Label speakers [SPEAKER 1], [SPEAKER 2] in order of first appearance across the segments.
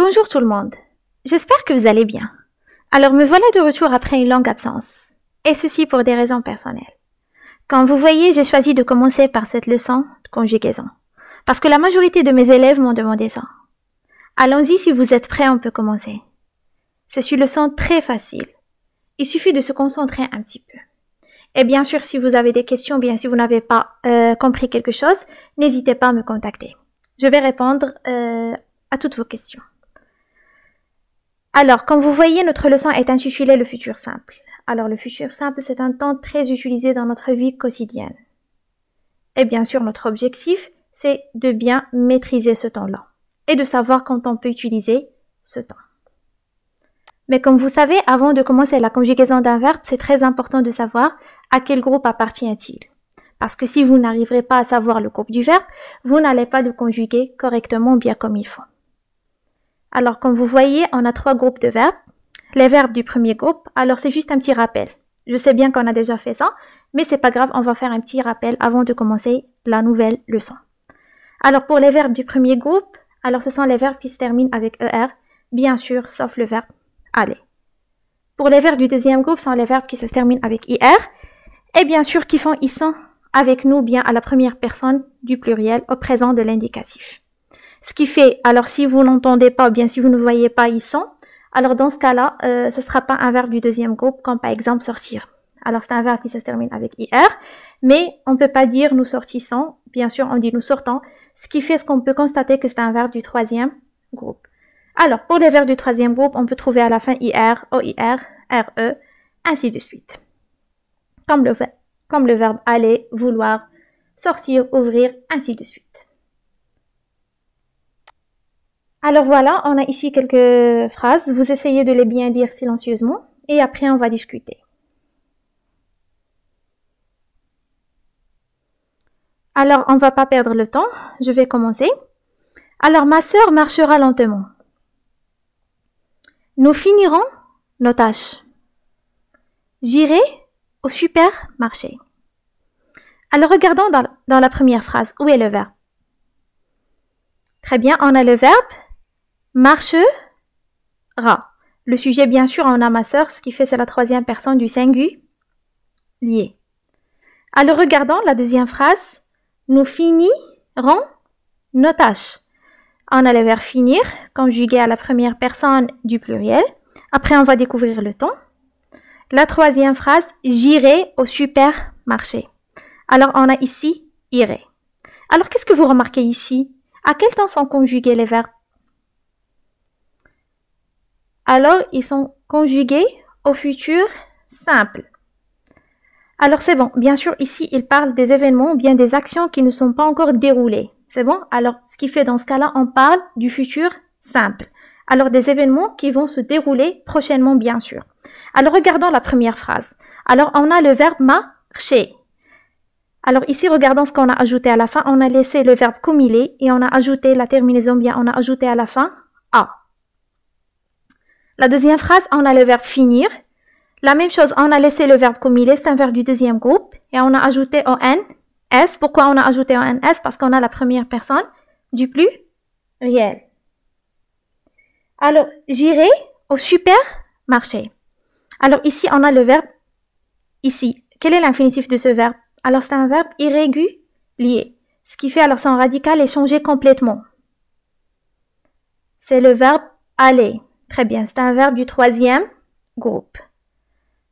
[SPEAKER 1] Bonjour tout le monde, j'espère que vous allez bien. Alors me voilà de retour après une longue absence, et ceci pour des raisons personnelles. Comme vous voyez, j'ai choisi de commencer par cette leçon de conjugaison, parce que la majorité de mes élèves m'ont demandé ça. Allons-y, si vous êtes prêts, on peut commencer. C'est une leçon très facile, il suffit de se concentrer un petit peu. Et bien sûr, si vous avez des questions, bien si vous n'avez pas compris quelque chose, n'hésitez pas à me contacter. Je vais répondre à toutes vos questions. Alors, comme vous voyez, notre leçon est intitulée le futur simple. Alors, le futur simple, c'est un temps très utilisé dans notre vie quotidienne. Et bien sûr, notre objectif, c'est de bien maîtriser ce temps-là et de savoir quand on peut utiliser ce temps. Mais comme vous savez, avant de commencer la conjugaison d'un verbe, c'est très important de savoir à quel groupe appartient-il. Parce que si vous n'arriverez pas à savoir le groupe du verbe, vous n'allez pas le conjuguer correctement bien comme il faut. Alors, comme vous voyez, on a 3 groupes de verbes. Les verbes du premier groupe, alors c'est juste un petit rappel. Je sais bien qu'on a déjà fait ça, mais c'est pas grave, on va faire un petit rappel avant de commencer la nouvelle leçon. Alors, pour les verbes du premier groupe, alors ce sont les verbes qui se terminent avec ER, bien sûr, sauf le verbe aller. Pour les verbes du deuxième groupe, ce sont les verbes qui se terminent avec IR, et bien sûr, qui font ils sont avec nous bien à la première personne du pluriel au présent de l'indicatif. Ce qui fait, alors si vous n'entendez pas, ou bien si vous ne voyez pas ils sont, alors dans ce cas-là, ce ne sera pas un verbe du deuxième groupe, comme par exemple sortir. Alors c'est un verbe qui se termine avec IR, mais on ne peut pas dire nous sortissons, bien sûr on dit nous sortons, ce qui fait ce qu'on peut constater que c'est un verbe du troisième groupe. Alors pour les verbes du troisième groupe, on peut trouver à la fin IR, OIR, RE, ainsi de suite. Comme le verbe aller, vouloir, sortir, ouvrir, ainsi de suite. Alors voilà, on a ici quelques phrases. Vous essayez de les bien dire silencieusement et après on va discuter. Alors, on ne va pas perdre le temps. Je vais commencer. Alors, ma sœur marchera lentement. Nous finirons nos tâches. J'irai au supermarché. Alors, regardons dans la première phrase. Où est le verbe? Très bien, on a le verbe marchera. Le sujet, bien sûr, on a ma sœur, ce qui fait c'est la troisième personne du singulier. Alors, regardons la deuxième phrase. Nous finirons nos tâches. On a le verbe finir, conjugué à la première personne du pluriel. Après, on va découvrir le temps. La troisième phrase, j'irai au supermarché. Alors, on a ici irai. Alors, qu'est-ce que vous remarquez ici? À quel temps sont conjugués les verbes? Alors, ils sont conjugués au futur simple. Alors, c'est bon. Bien sûr, ici, il parle des événements ou bien des actions qui ne sont pas encore déroulées. C'est bon? Alors, ce qui fait dans ce cas-là, on parle du futur simple. Alors, des événements qui vont se dérouler prochainement, bien sûr. Alors, regardons la première phrase. Alors, on a le verbe marcher. Alors, ici, regardons ce qu'on a ajouté à la fin. On a laissé le verbe cumuler et on a ajouté la terminaison bien. On a ajouté à la fin a. La deuxième phrase, on a le verbe finir. La même chose, on a laissé le verbe cumuler, c'est un verbe du deuxième groupe. Et on a ajouté ONS. Pourquoi on a ajouté ONS? Parce qu'on a la première personne du pluriel. Alors, j'irai au supermarché. Alors, ici, on a le verbe ici. Quel est l'infinitif de ce verbe? Alors, c'est un verbe irrégulier. Ce qui fait, alors, son radical est changé complètement. C'est le verbe aller. Très bien, c'est un verbe du troisième groupe.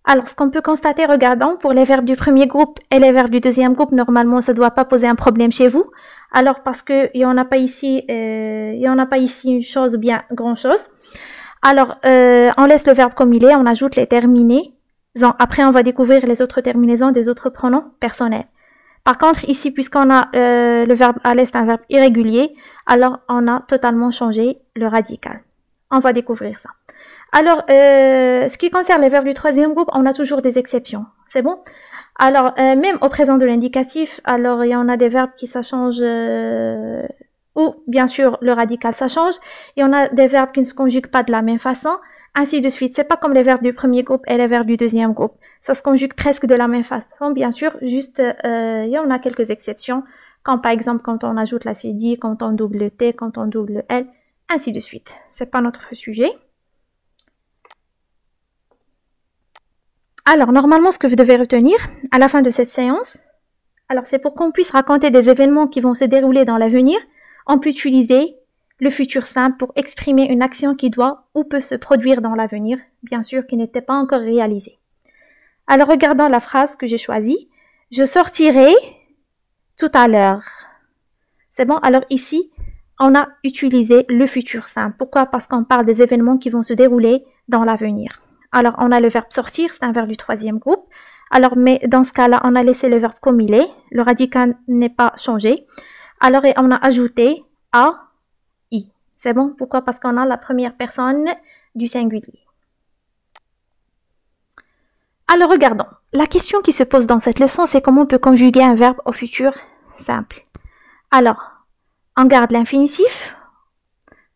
[SPEAKER 1] Alors, ce qu'on peut constater, regardons, pour les verbes du premier groupe et les verbes du deuxième groupe, normalement, ça ne doit pas poser un problème chez vous. Alors, parce qu'il n'y en a pas ici, une chose ou bien grand-chose. Alors, on laisse le verbe comme il est, on ajoute les terminaisons. Après, on va découvrir les autres terminaisons des autres pronoms personnels. Par contre, ici, puisqu'on a le verbe aller, c'est un verbe irrégulier, alors on a totalement changé le radical. On va découvrir ça. Alors, ce qui concerne les verbes du troisième groupe, on a toujours des exceptions. C'est bon? Alors, même au présent de l'indicatif, alors il y en a des verbes qui ça change, ou bien sûr le radical ça change. Il y en a des verbes qui ne se conjuguent pas de la même façon, ainsi de suite. C'est pas comme les verbes du premier groupe et les verbes du deuxième groupe. Ça se conjugue presque de la même façon, bien sûr. Juste, il y en a quelques exceptions, comme par exemple quand on ajoute la CD, quand on double T, quand on double L, ainsi de suite. C'est pas notre sujet. Alors, normalement, ce que vous devez retenir à la fin de cette séance, alors c'est pour qu'on puisse raconter des événements qui vont se dérouler dans l'avenir, on peut utiliser le futur simple pour exprimer une action qui doit ou peut se produire dans l'avenir, bien sûr, qui n'était pas encore réalisée. Alors, regardons la phrase que j'ai choisie. Je sortirai tout à l'heure. C'est bon? Alors ici, on a utilisé le futur simple. Pourquoi? Parce qu'on parle des événements qui vont se dérouler dans l'avenir. Alors, on a le verbe sortir, c'est un verbe du troisième groupe. Alors, mais dans ce cas-là, on a laissé le verbe comme il est. Le radical n'est pas changé. Alors, et on a ajouté a, i. C'est bon? Pourquoi? Parce qu'on a la première personne du singulier. Alors, regardons. La question qui se pose dans cette leçon, c'est comment on peut conjuguer un verbe au futur simple. Alors, on garde l'infinitif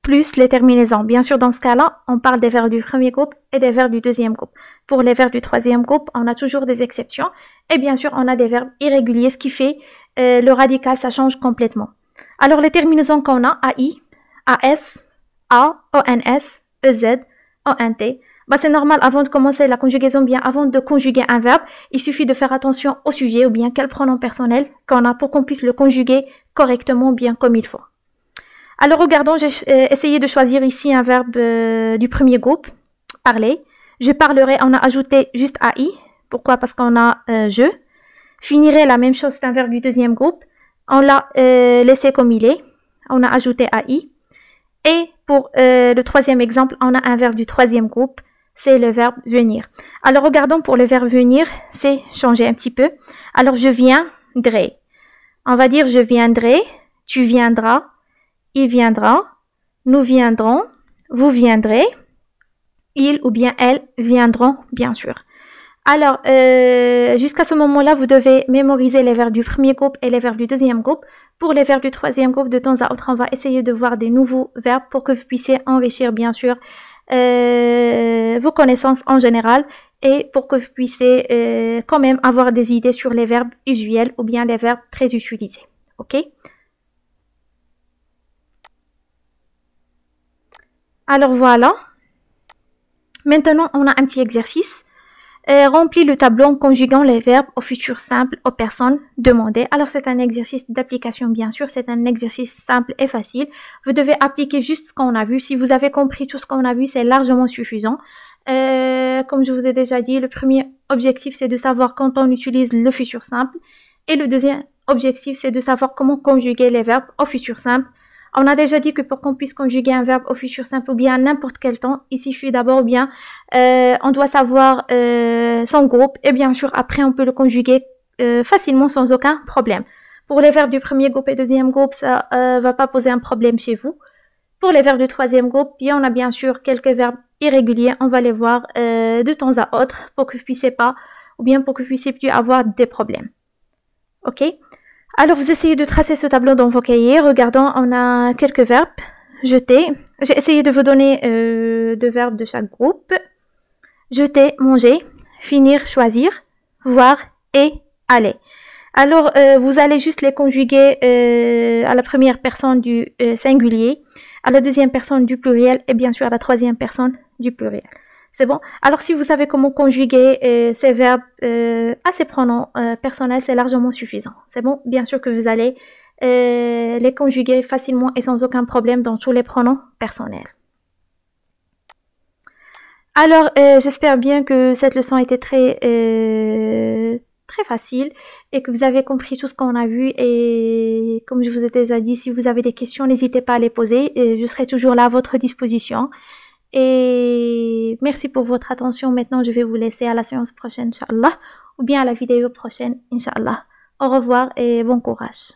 [SPEAKER 1] plus les terminaisons. Bien sûr, dans ce cas-là, on parle des verbes du premier groupe et des verbes du deuxième groupe. Pour les verbes du troisième groupe, on a toujours des exceptions. Et bien sûr, on a des verbes irréguliers, ce qui fait le radical, ça change complètement. Alors, les terminaisons qu'on a, AI, AS, A, ONS, EZ, ONT, bah, c'est normal, avant de commencer la conjugaison, bien avant de conjuguer un verbe, il suffit de faire attention au sujet ou bien quel pronom personnel qu'on a pour qu'on puisse le conjuguer correctement, bien comme il faut. Alors, regardons, j'ai essayé de choisir ici un verbe du premier groupe, parler. Je parlerai, on a ajouté juste AI. Pourquoi? Parce qu'on a je. Finirai, la même chose, c'est un verbe du deuxième groupe. On l'a laissé comme il est. On a ajouté AI. Et pour le troisième exemple, on a un verbe du troisième groupe. C'est le verbe venir. Alors, regardons pour le verbe venir, c'est changer un petit peu. Alors, je viendrai. On va dire je viendrai, tu viendras, il viendra, nous viendrons, vous viendrez, il ou bien elle viendront, bien sûr. Alors, jusqu'à ce moment-là, vous devez mémoriser les verbes du premier groupe et les verbes du deuxième groupe. Pour les verbes du troisième groupe, de temps à autre, on va essayer de voir des nouveaux verbes pour que vous puissiez enrichir, bien sûr, vos connaissances en général et pour que vous puissiez quand même avoir des idées sur les verbes usuels ou bien les verbes très utilisés. OK? Alors voilà. Maintenant, on a un petit exercice. Remplis le tableau en conjuguant les verbes au futur simple aux personnes demandées. Alors, c'est un exercice d'application, bien sûr. C'est un exercice simple et facile. Vous devez appliquer juste ce qu'on a vu. Si vous avez compris tout ce qu'on a vu, c'est largement suffisant. Comme je vous ai déjà dit, le premier objectif, c'est de savoir quand on utilise le futur simple. Et le deuxième objectif, c'est de savoir comment conjuguer les verbes au futur simple. On a déjà dit que pour qu'on puisse conjuguer un verbe au futur simple ou bien à n'importe quel temps, il suffit d'abord bien, on doit savoir son groupe et bien sûr après on peut le conjuguer facilement sans aucun problème. Pour les verbes du premier groupe et deuxième groupe, ça va pas poser un problème chez vous. Pour les verbes du troisième groupe, on a bien sûr quelques verbes irréguliers, on va les voir de temps à autre pour que vous puissiez pas ou bien pour que vous puissiez plus avoir des problèmes. Ok? Alors, vous essayez de tracer ce tableau dans vos cahiers. Regardons, on a quelques verbes. Jeter. J'ai essayé de vous donner deux verbes de chaque groupe. Jeter, manger. Finir, choisir. Voir et aller. Alors, vous allez juste les conjuguer à la première personne du singulier, à la deuxième personne du pluriel et bien sûr à la troisième personne du pluriel. C'est bon? Alors, si vous savez comment conjuguer ces verbes à ces pronoms personnels, c'est largement suffisant. C'est bon? Bien sûr que vous allez les conjuguer facilement et sans aucun problème dans tous les pronoms personnels. Alors, j'espère bien que cette leçon était très facile et que vous avez compris tout ce qu'on a vu. Et comme je vous ai déjà dit, si vous avez des questions, n'hésitez pas à les poser. Je serai toujours là à votre disposition. Et merci pour votre attention. Maintenant, je vais vous laisser à la séance prochaine, Inch'Allah, ou bien à la vidéo prochaine, Inch'Allah. Au revoir et bon courage.